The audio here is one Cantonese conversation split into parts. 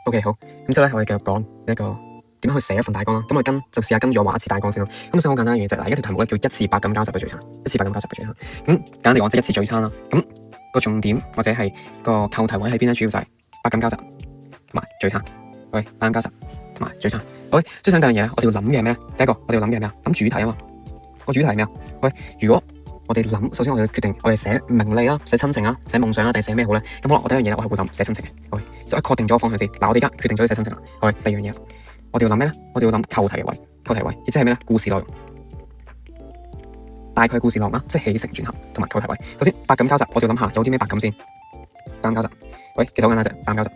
OK 好，咁之後咧我哋繼續講一個點樣去寫一份大綱啦。咁我哋試下跟住我畫一次大綱先咯。咁首先好簡單嘅嘢就係嗱，一條題目咧叫一次百感交集嘅聚餐，一次百感交集嘅聚餐。咁簡單嚟講即係一次聚餐啦。咁個重點或者係個扣題位喺邊咧？主要就係百感交集同埋聚餐。OK，百感交集同埋聚餐。OK，最想第一樣嘢咧，我哋要諗嘅係咩咧？第一個我哋要諗嘅係咩啊？諗主題啊嘛。個主題係咩啊？喂，如果我哋諗，首先我哋要決定我哋寫名利啊、寫親情啊、寫夢想啊，定係寫咩好咧？咁好啦，我第一樣嘢咧，我係會諗寫親情嘅。OK，就確定咗個方向先。嗱，我哋而家決定咗要寫親情啦。OK，第二樣嘢，我哋要諗咩咧？我哋要諗扣題嘅位，扣題位，亦即係咩咧？故事內容，大概故事內容啦，即係起承轉合同埋扣題位。首先，百感交集，我哋要諗下有啲咩百感先。百感交集，喂，其實好簡單啫，百感交集。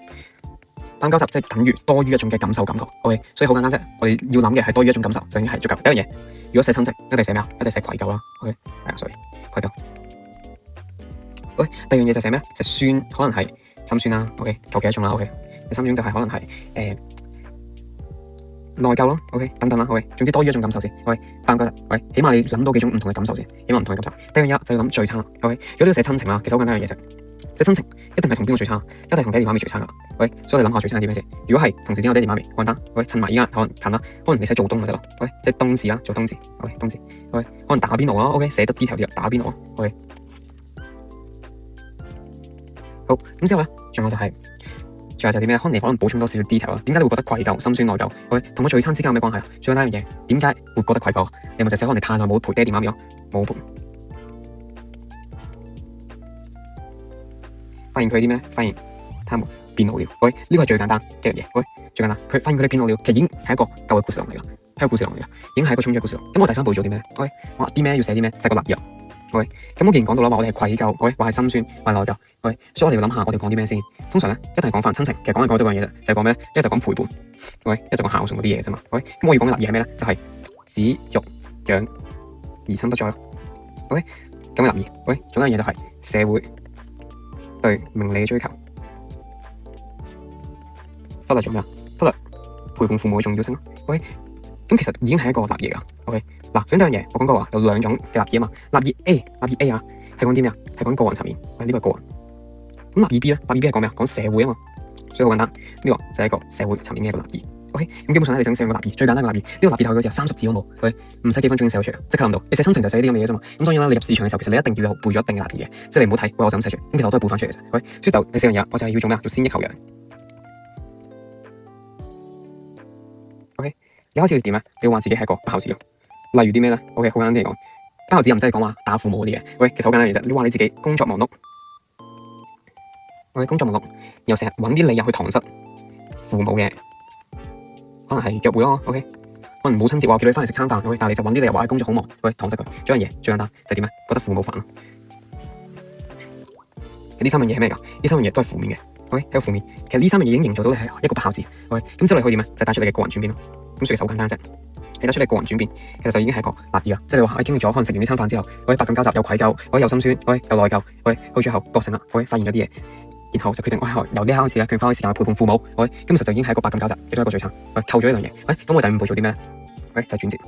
百感交集即係等於多於一種嘅感受感覺。OK，所以好簡單啫，我哋要諗嘅係多於一種感受，就已經係足夠。第一樣嘢，如果寫親情，一定寫咩啊？一定寫愧疚啦。OK，係啊，sorry，愧疚。OK，第二樣嘢就寫咩？就酸，可能係心酸啦。OK，求其一種啦。OK，心酸就係可能係內疚啦。OK，等等啦。OK，總之多於一種感受先。OK，百感交集。OK，起碼你諗到幾種唔同嘅感受先，起碼唔同嘅感受。第二樣嘢就要諗聚餐啦。OK，如果你要寫親情啦，其實好簡單嘅嘢啫。寫親情一定係同邊個聚餐？一定係同爹哋媽咪聚餐噶。喂，所以你諗下聚餐係啲咩先？如果係同時之間有爹哋媽咪，好簡單。喂，趁埋依家可能近啦，可能你寫做冬咪得咯。喂，即係冬至啦，做冬至。喂，冬至。喂，可能打邊爐啦。OK，寫得 detail 啲啦，打邊爐啊。OK，好，咁之後咧，仲有就係啲咩？可能你可能補充多少少 detail 啦。點解你會覺得愧疚、心酸、內疚？喂，同個聚餐之間有咩關係啊？最簡單一樣嘢，點解會覺得愧疚啊？你有冇就寫可能你太耐冇陪爹哋媽咪咯？冇陪。發現佢啲咩？發現他們變老了。喂，呢個係最簡單嘅一樣嘢。喂，最簡單，佢發現佢哋變老了，其實已經係一個舊嘅故事嚟㗎，係個故事嚟㗎，已經係一個衝擊嘅故事。咁我第三步要做啲咩咧？喂，我話啲咩要寫啲咩？就係個立意啦。喂，咁我既然講到啦，話我哋係愧疚，喂，話係心酸，話係內疚。喂，所以我哋要諗下，我哋講啲咩先？通常咧，一定係講翻親情，其實講嚟講去都嗰樣嘢啫，就係講咩咧？一就講陪伴，喂，一就講孝順嗰啲嘢啫嘛。喂，咁我要講嘅立意係咩咧？就係子欲養而親不在咯。喂，咁嘅立意，喂，仲有一樣嘢就係社會對名利嘅追求，忽略咗咩啊？忽略陪伴父母嘅重要性咯。OK，咁其實已經係一個立意㗎。OK，嗱，首先第一樣嘢，我講過話有兩種嘅立意啊嘛。立意 A 啊，係講啲咩啊？係講個人層面，呢個係個人。咁立意 B 咧，立意 B 係講咩啊？講社會啊嘛。所以好簡單，呢個就係一個社會層面嘅一個立意。OK，咁基本上咧，你想寫個立意，最簡單嘅立意，呢個立意大概好似係30字好冇？喂，唔使幾分鐘寫到出嚟，即刻諗到。你寫親情就寫啲咁嘅嘢啫嘛。咁當然啦，你入市場嘅時候，其實你一定要背咗一定嘅立意嘅，即係你唔好睇，喂，我就咁寫出，咁其實我都係背翻出嚟嘅啫。喂，所以就第四樣嘢，我就係要做咩啊？做先抑後揚。OK，你開始要點咧？你要話自己係一個不孝子咯。例如啲咩咧 ？OK， 好簡單啲嚟講，不孝子又唔真係講話打父母嗰啲嘅。喂，其實好簡單嘅啫，你話你自己工作忙碌。工作忙碌，又成日揾啲理由去搪塞父母嘅，可能係約會咯。OK， 可能母親節話叫你翻嚟食餐飯，OK， 但係你就揾啲理由話工作好忙，喂，搪塞佢。仲有一樣嘢最簡單就係點咧？覺得父母煩咯。呢三樣嘢係咩㗎？呢三樣嘢都係負面嘅。OK，係個負面。其實呢三樣嘢已經營造到你係一個不孝子。OK，咁之後你可以點咧？就帶出你嘅個人轉變咯。咁所以其實好簡單啫。你帶出你個人轉變，其實就已經係一個立意啦。即係你話經歷咗可能食完呢餐飯之後，百感交集，有愧疚，有心酸，有內疚，去最後覺醒啦，發現咗啲嘢。然後就決定，由呢刻開始咧，佢花啲時間去陪伴父母，咁其實就已經係一個百感交集，亦都係一個聚餐，扣咗一樣嘢。咁我第五步做啲咩咧？就係轉折，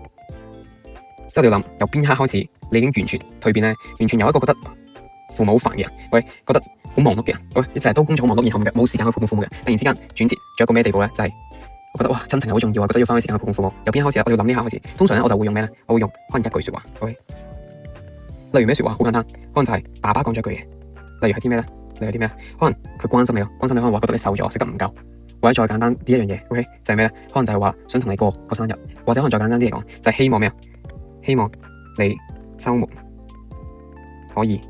即係你要諗由邊刻開始，你已經完全蛻變咧，完全由一個覺得父母好煩嘅人，覺得好忙碌嘅人，你成日都工作好忙碌，然後冇時間去陪伴父母嘅，突然之間轉折，仲有一個咩地步咧？就係我覺得哇，親情係好重要啊，覺得要花啲時間去陪伴父母。由邊刻開始我要諗呢刻開始。通常咧，我就會用咩咧？我會用可能一句説話，例如咩説話？好簡單，可能就係爸爸講咗一句嘢，例如係啲咩咧？例如啲咩？可能佢關心你咯，可能話覺得你瘦咗，食得唔夠，或者再簡單啲一樣嘢，OK， 就係咩咧？可能就係話想同你過個生日，或者可能再簡單啲嚟講，就係希望咩啊？希望你週末可以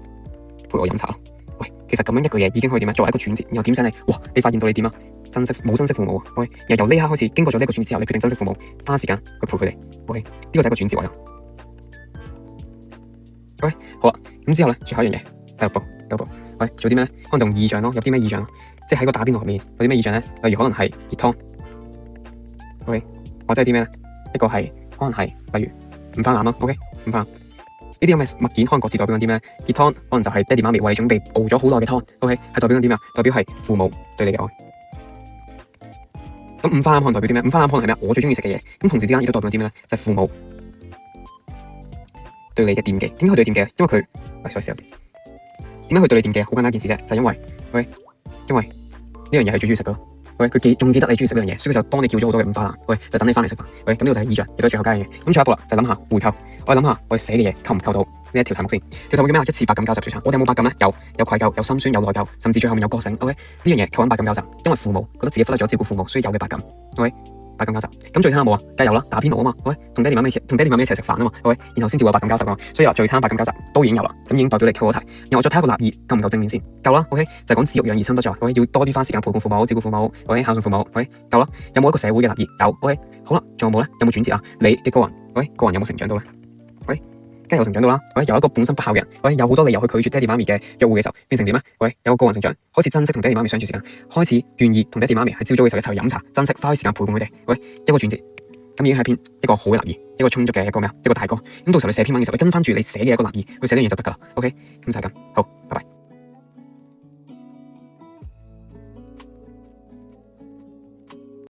陪我飲茶咯。喂，其實咁樣一句嘢已經可以點啊？作為一個轉折，然後點醒你？哇！你發現到你點啊？冇珍惜父母。喂，由呢刻開始，經過咗呢個轉折之後，你決定珍惜父母，花時間去陪佢哋。OK，呢個就係一個轉折位咯。OK， 好啦，咁之後咧，最後一樣嘢，第六步。喂，做啲咩咧？可能就用意象咯，有啲咩意象？即係喺個打邊爐入面有啲咩意象咧？例如可能係熱湯，OK， 或者係啲咩咧？一個係可能係例如午飯餡咯 ，OK， 午飯呢啲咁嘅物件可能各自代表緊啲咩？熱湯可能就係爹哋媽咪為你準備熬咗好耐嘅湯 ，OK， 係代表緊啲咩啊？代表係父母對你嘅愛。咁午飯餡可能代表啲咩？午飯餡可能係咩？我最中意食嘅嘢。咁同時之間亦都代表啲咩咧？就係父母對你嘅惦記。點解佢對你惦記？因為佢點解佢對你惦記？好簡單一件事啫，就係因為呢樣嘢係最中意食噶咯。喂，佢仲記得你中意食呢樣嘢，所以佢就幫你叫咗好多嘅五花腩，喂，就等你翻嚟食飯。喂，咁呢個就係意象，亦都係最後加嘅嘢。咁最後一步啦，就諗下回扣。我哋諗下我哋寫嘅嘢扣唔扣到呢一條題目先？條題目叫咩啊？一次百感交集最慘。我哋有冇百感咧？有愧疚，有心酸，有內疚，甚至最後面有覺醒。OK，呢樣嘢扣緊百感交集，因為父母覺得自己忽略咗照顧父母，所以有嘅百感。OK，百感交集。咁最慘有冇啊？梗係有啦，打邊爐啊嘛。喂，同爹哋媽咪一齊食飯啊嘛。喂，然後先至會有百感交集啊嘛。所以話最慘百感交集都已經有啦，咁已經代表你扣咗題。然後我再睇下個立意夠唔夠正面先，夠啦。OK，就講子欲養而親不在。OK，要多啲花時間陪伴父母，照顧父母。OK，孝順父母。OK，夠啦。有冇一個社會嘅立意？有。OK，好啦，仲有冇咧？有冇轉折啊？你嘅個人，喂，個人有冇成長到咧？喂，梗係有成長到啦。喂，由一個本身不孝嘅人，喂，有好多理由去拒絕爹哋媽咪嘅約會嘅時候，變成點咧？喂，有個個人成長，開始珍惜同爹哋媽咪相處時間，開始願意同爹哋媽咪喺朝早嘅時候一齊去飲茶，珍惜花啲時間陪伴佢哋。喂，一個轉折，咁已經係篇一個好嘅立意，一個充足嘅一個咩啊？一個大綱。咁到時候你寫篇文嘅時候，你跟翻住你寫嘅一個立意去寫呢樣嘢就得噶啦。OK，咁就係咁，好。